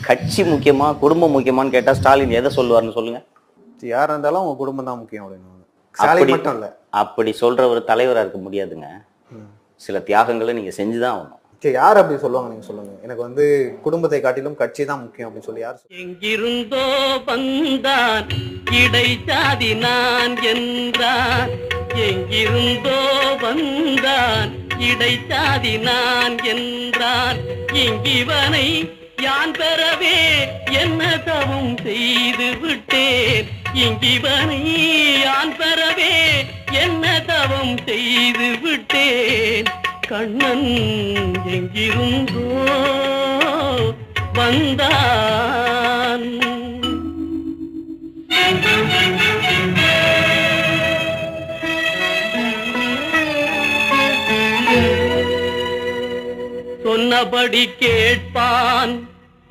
கட்சி முக்கியமா குடும்பம் முக்கியமான்னு கேட்டா ஸ்டாலின் எதை சொல்லுவார்னு சொல்லுங்க. யாரா இருந்தாலும் அவங்க குடும்பம் தான் முக்கியம் அப்படின்னு. ஸ்டாலின் மட்டும் இல்ல, அப்படி சொல்ற ஒரு தலைவரா இருக்க முடியாதுங்க. சில தியாகங்களை நீங்க செஞ்சுதான் ஆகணும். யார் அப்படி சொல்லுவாங்க நீங்க சொல்லுங்க. எனக்கு குடும்பத்தை காட்டிலும் கட்சி தான் முக்கியம் அப்படின்னு சொல்லி யார்? எங்கிருந்தோ வந்தான் இடைச்சாதி நான் என்றான், எங்கிருந்தோ வந்தான் இடைச்சாதி நான் என்றான், இங்கிவனை யான் பெறவே என்ன தவம் செய்து விட்டேன், இங்கிவனை யான் பெறவே என்ன தவம் செய்து விட்டேன், கண்ணன் எங்கிருந்தோ வந்தான். சொன்னபடி கேட்பான்